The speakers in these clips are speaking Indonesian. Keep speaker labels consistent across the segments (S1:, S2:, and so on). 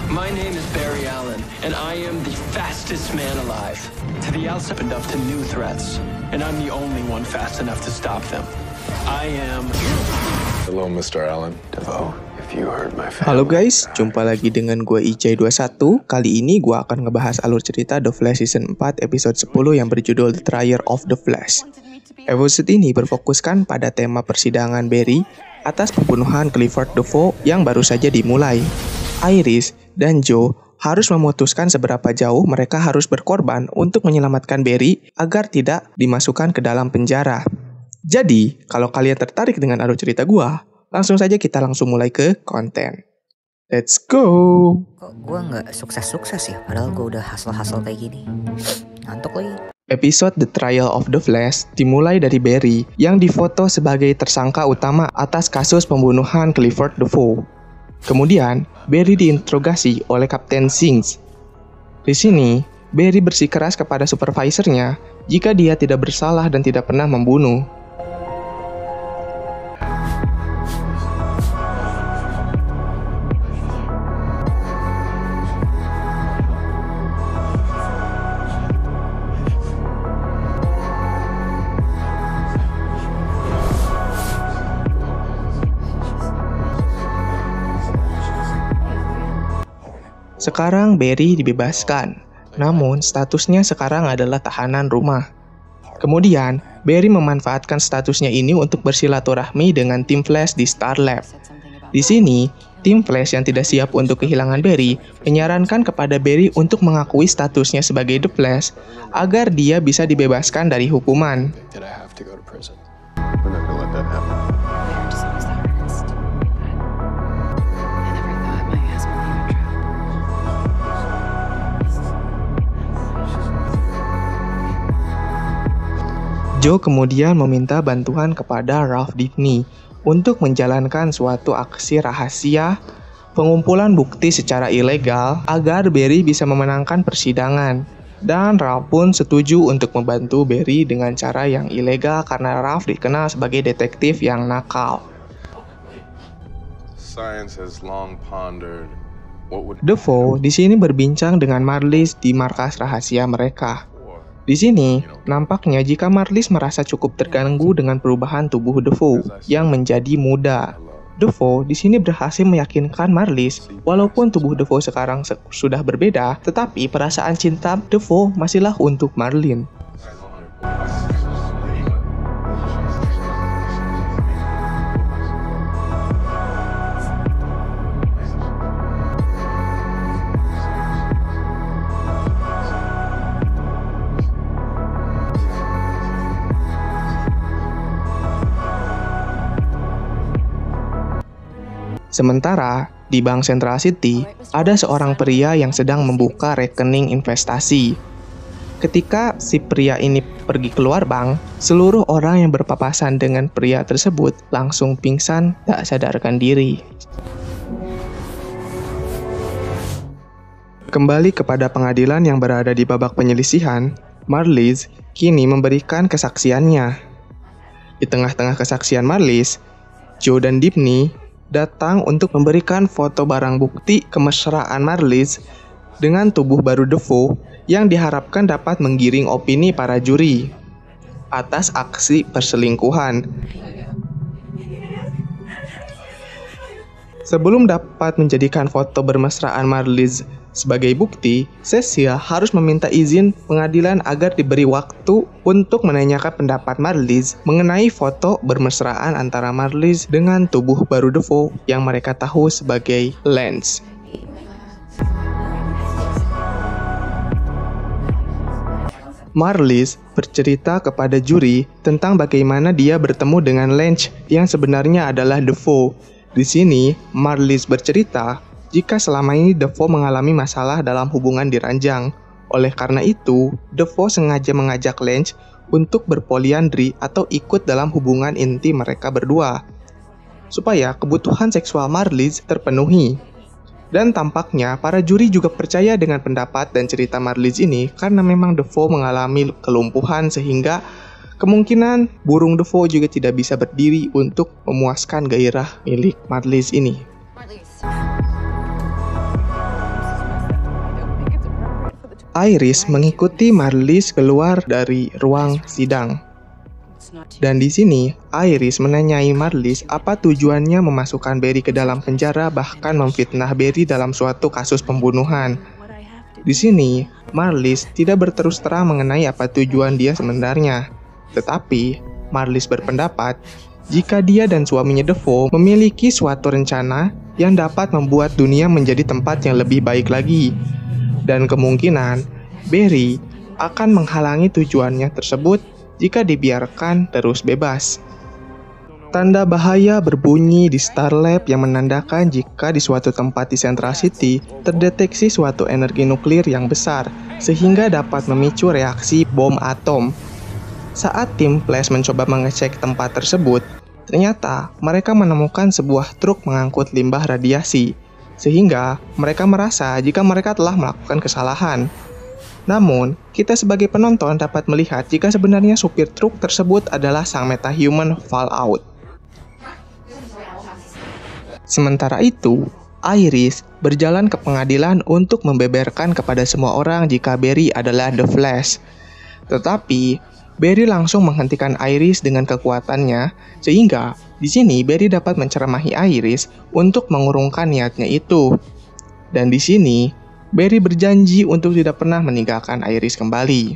S1: My name is Barry Allen, and I am the fastest man alive. To the outside enough to new threats, and I'm the only one fast enough to stop them. I am...
S2: Hello, Mr. Allen.
S1: DeVoe, if you heard my family...
S3: Halo guys, jumpa lagi dengan gue IJ21. Kali ini gue akan ngebahas alur cerita The Flash Season 4 episode 10 yang berjudul The Trial of the Flash. Episode ini berfokuskan pada tema persidangan Barry atas pembunuhan Clifford DeVoe yang baru saja dimulai. Iris dan Joe harus memutuskan seberapa jauh mereka harus berkorban untuk menyelamatkan Barry agar tidak dimasukkan ke dalam penjara. Jadi, kalau kalian tertarik dengan alur cerita gua, langsung saja kita langsung mulai ke konten. Let's go!
S4: Kok gua nggak sukses-sukses ya? Padahal gua udah hustle-hustle kayak gini. Ngantuk lagi.
S3: Episode The Trial of the Flash dimulai dari Barry yang difoto sebagai tersangka utama atas kasus pembunuhan Clifford DeVoe. Kemudian, Barry diinterogasi oleh Kapten Sinks. Di sini, Barry bersikeras kepada supervisornya jika dia tidak bersalah dan tidak pernah membunuh. Sekarang Barry dibebaskan, namun statusnya sekarang adalah tahanan rumah. Kemudian, Barry memanfaatkan statusnya ini untuk bersilaturahmi dengan tim Flash di Star Lab. Di sini, tim Flash yang tidak siap untuk kehilangan Barry menyarankan kepada Barry untuk mengakui statusnya sebagai The Flash agar dia bisa dibebaskan dari hukuman.
S2: Did I have to go to prison? We're not gonna let that happen.
S3: Joe kemudian meminta bantuan kepada Ralph Dibny untuk menjalankan suatu aksi rahasia pengumpulan bukti secara ilegal agar Barry bisa memenangkan persidangan. Dan Ralph pun setuju untuk membantu Barry dengan cara yang ilegal karena Ralph dikenal sebagai detektif yang nakal. DeVoe di sini berbincang dengan Marlies di markas rahasia mereka. Di sini, nampaknya jika Marlies merasa cukup terganggu dengan perubahan tubuh DeVoe yang menjadi muda. DeVoe di sini berhasil meyakinkan Marlies, walaupun tubuh DeVoe sekarang sudah berbeda, tetapi perasaan cinta DeVoe masihlah untuk Marlene. Sementara, di Bank Central City, ada seorang pria yang sedang membuka rekening investasi. Ketika si pria ini pergi keluar bank, seluruh orang yang berpapasan dengan pria tersebut langsung pingsan tak sadarkan diri. Kembali kepada pengadilan yang berada di babak penyelisihan, Marlies kini memberikan kesaksiannya. Di tengah-tengah kesaksian Marlies, Joe dan Dibny datang untuk memberikan foto barang bukti kemesraan Marlies dengan tubuh baru DeVoe yang diharapkan dapat menggiring opini para juri atas aksi perselingkuhan. Sebelum dapat menjadikan foto bermesraan Marlies sebagai bukti, Cecil harus meminta izin pengadilan agar diberi waktu untuk menanyakan pendapat Marlies mengenai foto bermesraan antara Marlies dengan tubuh baru DeVoe yang mereka tahu sebagai Lance. Marlies bercerita kepada juri tentang bagaimana dia bertemu dengan Lance yang sebenarnya adalah DeVoe. Di sini, Marlies bercerita jika selama ini DeVoe mengalami masalah dalam hubungan diranjang. Oleh karena itu, DeVoe sengaja mengajak Lance untuk berpoliandri atau ikut dalam hubungan inti mereka berdua, supaya kebutuhan seksual Marlies terpenuhi. Dan tampaknya para juri juga percaya dengan pendapat dan cerita Marlies ini karena memang DeVoe mengalami kelumpuhan sehingga kemungkinan burung DeVoe juga tidak bisa berdiri untuk memuaskan gairah milik Marlies ini. Iris mengikuti Marlies keluar dari ruang sidang. Dan di sini, Iris menanyai Marlies apa tujuannya memasukkan Barry ke dalam penjara, bahkan memfitnah Barry dalam suatu kasus pembunuhan. Di sini, Marlies tidak berterus terang mengenai apa tujuan dia sebenarnya. Tetapi, Marlies berpendapat jika dia dan suaminya Defoe memiliki suatu rencana yang dapat membuat dunia menjadi tempat yang lebih baik lagi. Dan kemungkinan, Barry akan menghalangi tujuannya tersebut jika dibiarkan terus bebas. Tanda bahaya berbunyi di Star Lab yang menandakan jika di suatu tempat di Central City terdeteksi suatu energi nuklir yang besar, sehingga dapat memicu reaksi bom atom. Saat tim Flash mencoba mengecek tempat tersebut, ternyata mereka menemukan sebuah truk mengangkut limbah radiasi, sehingga mereka merasa jika mereka telah melakukan kesalahan. Namun, kita sebagai penonton dapat melihat jika sebenarnya supir truk tersebut adalah sang metahuman Fallout. Sementara itu, Iris berjalan ke pengadilan untuk membeberkan kepada semua orang jika Barry adalah The Flash. Tetapi, Barry langsung menghentikan Iris dengan kekuatannya, sehingga di sini Barry dapat menceramahi Iris untuk mengurungkan niatnya itu. Dan di sini, Barry berjanji untuk tidak pernah meninggalkan Iris kembali.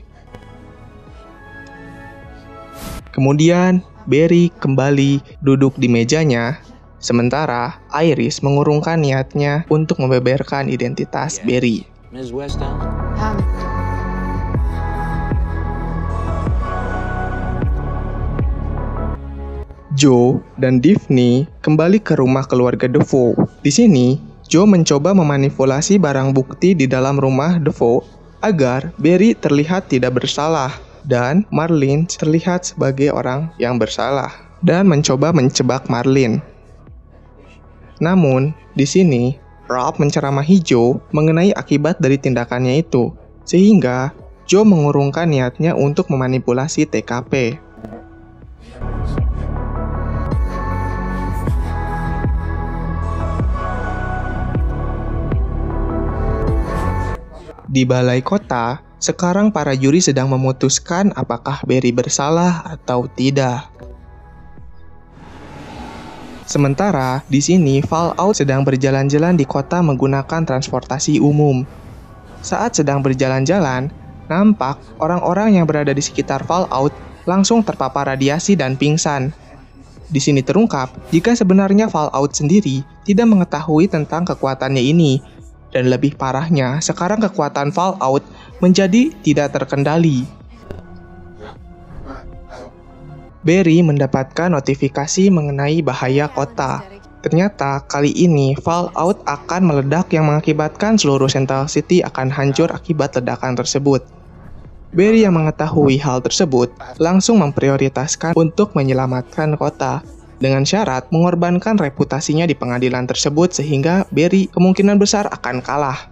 S3: Kemudian, Barry kembali duduk di mejanya, sementara Iris mengurungkan niatnya untuk membeberkan identitas Barry.
S1: Ms. Westall?
S3: Joe dan Daphne kembali ke rumah keluarga Defoe. Di sini, Joe mencoba memanipulasi barang bukti di dalam rumah Defoe agar Barry terlihat tidak bersalah dan Marlene terlihat sebagai orang yang bersalah dan mencoba menjebak Marlene. Namun, di sini, Rob menceramahi Joe mengenai akibat dari tindakannya itu, sehingga Joe mengurungkan niatnya untuk memanipulasi TKP. Di balai kota, sekarang para juri sedang memutuskan apakah Barry bersalah atau tidak. Sementara di sini Fallout sedang berjalan-jalan di kota menggunakan transportasi umum. Saat sedang berjalan-jalan, nampak orang-orang yang berada di sekitar Fallout langsung terpapar radiasi dan pingsan. Di sini terungkap jika sebenarnya Fallout sendiri tidak mengetahui tentang kekuatannya ini. Dan lebih parahnya, sekarang kekuatan Fallout menjadi tidak terkendali. Barry mendapatkan notifikasi mengenai bahaya kota. Ternyata kali ini Fallout akan meledak yang mengakibatkan seluruh Central City akan hancur akibat ledakan tersebut. Barry yang mengetahui hal tersebut langsung memprioritaskan untuk menyelamatkan kota, dengan syarat mengorbankan reputasinya di pengadilan tersebut sehingga Barry kemungkinan besar akan kalah.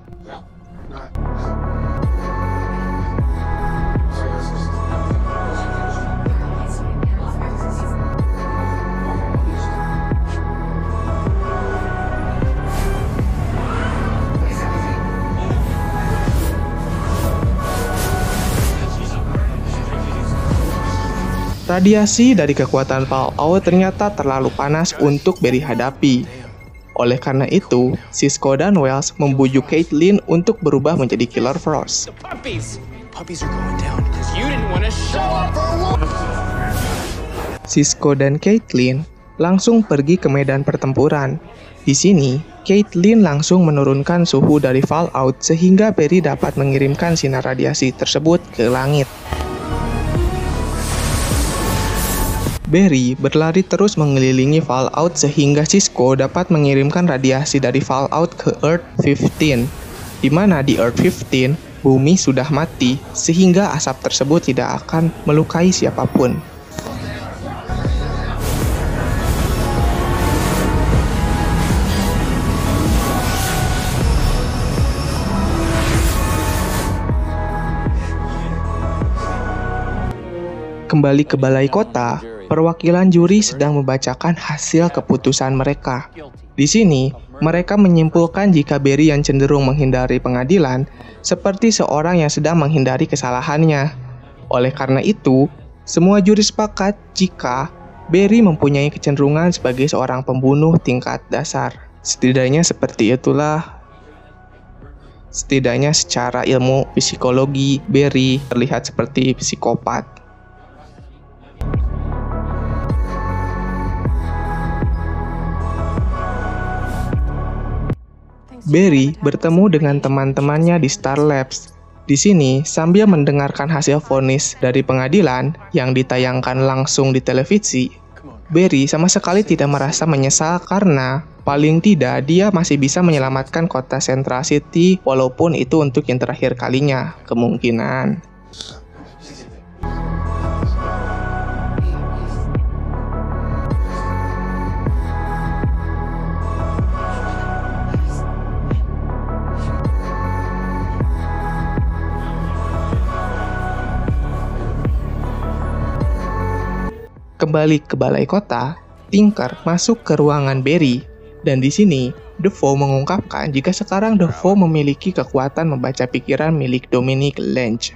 S3: Radiasi dari kekuatan Fallout ternyata terlalu panas untuk Barry hadapi. Oleh karena itu, Cisco dan Wells membujuk Caitlin untuk berubah menjadi Killer Frost. Cisco dan Caitlin langsung pergi ke medan pertempuran. Di sini, Caitlin langsung menurunkan suhu dari Fallout sehingga Barry dapat mengirimkan sinar radiasi tersebut ke langit. Barry berlari terus mengelilingi Fallout sehingga Cisco dapat mengirimkan radiasi dari Fallout ke Earth 15, di mana di Earth 15 bumi sudah mati sehingga asap tersebut tidak akan melukai siapapun. Kembali ke balai kota, perwakilan juri sedang membacakan hasil keputusan mereka. Di sini, mereka menyimpulkan jika Barry yang cenderung menghindari pengadilan seperti seorang yang sedang menghindari kesalahannya. Oleh karena itu, semua juri sepakat jika Barry mempunyai kecenderungan sebagai seorang pembunuh tingkat dasar. Setidaknya seperti itulah. Setidaknya secara ilmu psikologi, Barry terlihat seperti psikopat. Barry bertemu dengan teman-temannya di Star Labs. Di sini, sambil mendengarkan hasil vonis dari pengadilan yang ditayangkan langsung di televisi, Barry sama sekali tidak merasa menyesal karena paling tidak dia masih bisa menyelamatkan kota Central City walaupun itu untuk yang terakhir kalinya, kemungkinan. Kembali ke balai kota, Tinker masuk ke ruangan Barry, dan di sini Defoe mengungkapkan jika sekarang Defoe memiliki kekuatan membaca pikiran milik Dominic Lange.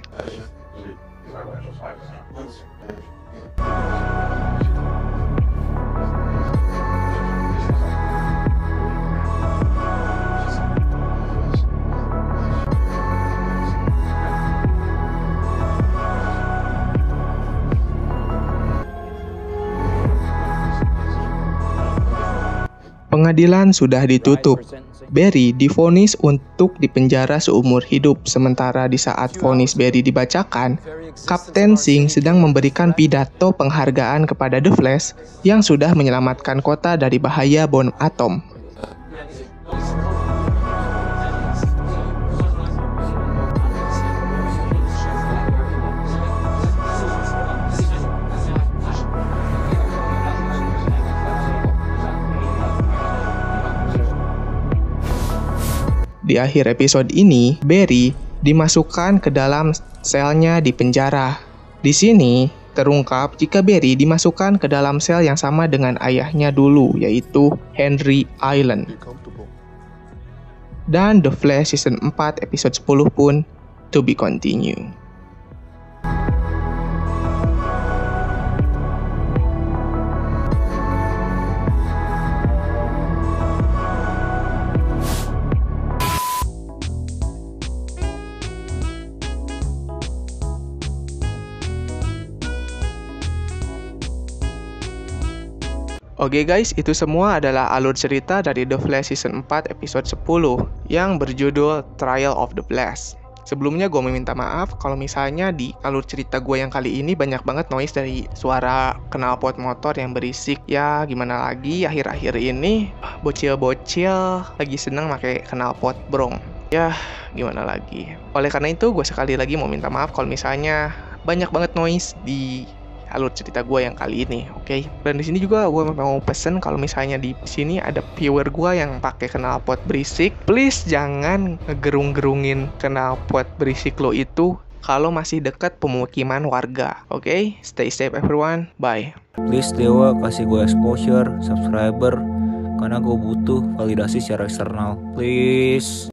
S3: Pengadilan sudah ditutup. Barry divonis untuk dipenjara seumur hidup, sementara di saat vonis Barry dibacakan, Kapten Singh sedang memberikan pidato penghargaan kepada The Flash yang sudah menyelamatkan kota dari bahaya bom atom. Di akhir episode ini, Barry dimasukkan ke dalam selnya di penjara. Di sini terungkap jika Barry dimasukkan ke dalam sel yang sama dengan ayahnya dulu, yaitu Henry Island. Dan The Flash Season 4 episode 10 pun to be continue. Oke guys, itu semua adalah alur cerita dari The Flash Season 4 episode 10 yang berjudul Trial of the Flash. Sebelumnya gue meminta maaf kalau misalnya di alur cerita gue yang kali ini banyak banget noise dari suara knalpot motor yang berisik. Ya gimana lagi, akhir-akhir ini bocil-bocil lagi seneng pakai knalpot brong. Ya gimana lagi. Oleh karena itu gue sekali lagi mau minta maaf kalau misalnya banyak banget noise di alur cerita gue yang kali ini, oke? Dan di sini juga gue mau pesen kalau misalnya di sini ada viewer gue yang pakai knalpot berisik, please jangan ngegerung-gerungin knalpot berisik lo itu kalau masih dekat pemukiman warga, oke? Stay safe everyone, bye.
S5: Please Dewa kasih gue exposure, subscriber, karena gue butuh validasi secara eksternal, please.